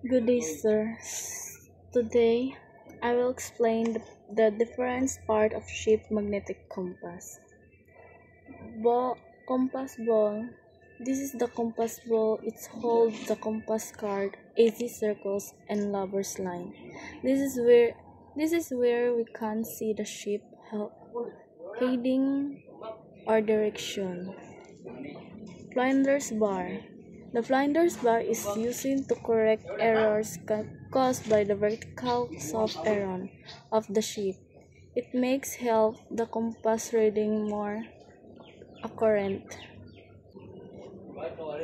Good day, sir. Today, I will explain the different part of ship magnetic compass. Compass ball. This is the compass ball. It holds the compass card, AC circles, and lover's line. This is where we can see the ship heading or direction. Flinders bar. The flinders bar is used to correct errors caused by the vertical soft error of the ship. It makes help the compass reading more accurate.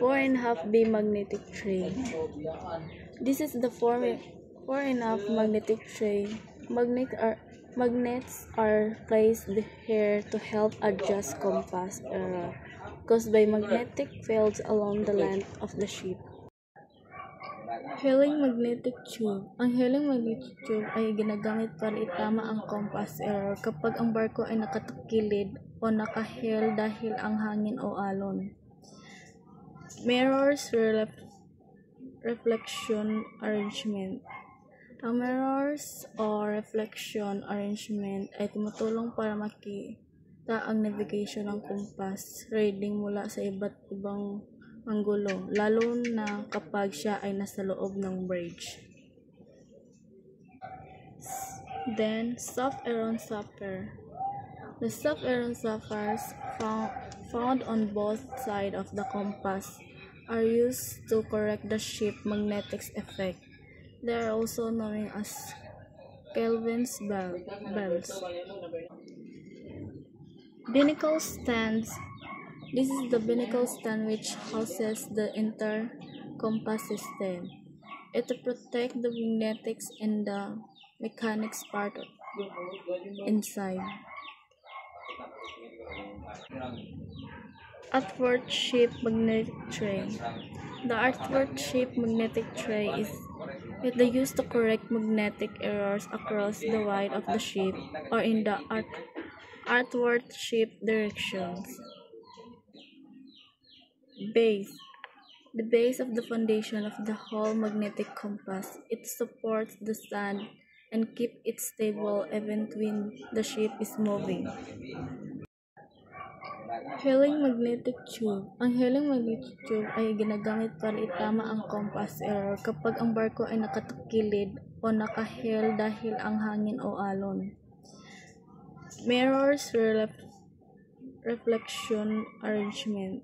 4.5 B magnetic tray. This is the 4.5 magnetic tray. Magnets are placed here to help adjust compass error caused by magnetic fields along the length of the ship. Healing magnetic tube. Ang healing magnetic tube ay ginagamit para itama ang compass error kapag ang barko ay nakatukilid o nakahel dahil ang hangin o alon. Mirrors reflection arrangement. Ang mirrors o reflection arrangement ay tumutulong para makita ang navigation ng compass reading mula sa iba't ibang anggulo, lalo na kapag siya ay nasa loob ng bridge. Then, soft iron sapphire. The soft iron sapphires found on both sides of the compass are used to correct the ship magnetic effect. They are also known as Kelvin's bells. Binnacle stands. This is the binnacle stand which houses the entire compass system. It protects the magnetics and the mechanics part inside. Outward ship magnetic tray. The outward ship magnetic tray is used to correct magnetic errors across the wide of the ship or in the outward ship directions. Base. The base of the foundation of the whole magnetic compass. It supports the stand and keep it stable even when the ship is moving. Healing magnetic tube. Ang healing magnetic tube ay ginagamit para itama ang compass error kapag ang barko ay nakatukilid o nakahel dahil ang hangin o alon. Mirrors reflection arrangement.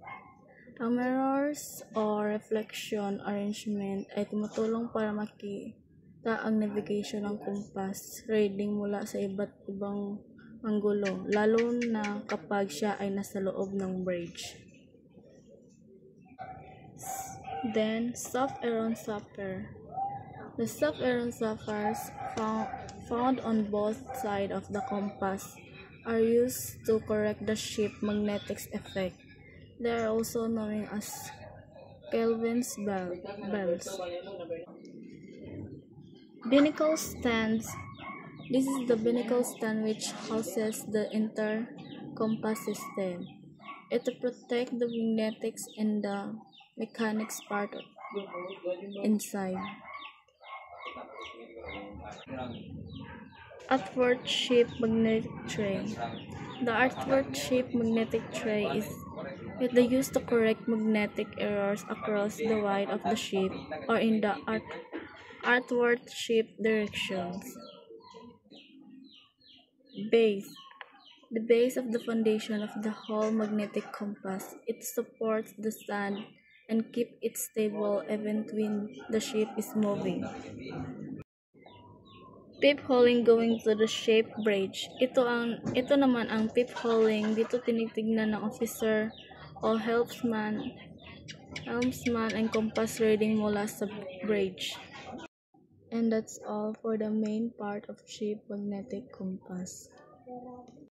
Ang mirrors o reflection arrangement ay tumutulong para makita ang navigation ng compass reading mula sa iba't ibang anggulo, lalo na kapag siya ay nasa loob ng bridge. Then, soft iron sapphire. The soft iron sapphires found on both sides of the compass are used to correct the ship magnetic effect. They are also known as Kelvin's bells. Binnacle stands. This is the binnacle stand which houses the entire compass system. It protects the magnetics and the mechanics part inside. Outward ship magnetic tray. The outward ship magnetic tray is used to correct magnetic errors across the wide of the ship or in the outward ship directions. Base. The base of the foundation of the whole magnetic compass. It supports the stand and keep it stable even when the ship is moving. Peepholing going to the ship bridge. Ito naman ang peepholing. Dito tinitignan ng officer o helmsman and compass reading mula sa bridge. And that's all for the main part of ship magnetic compass.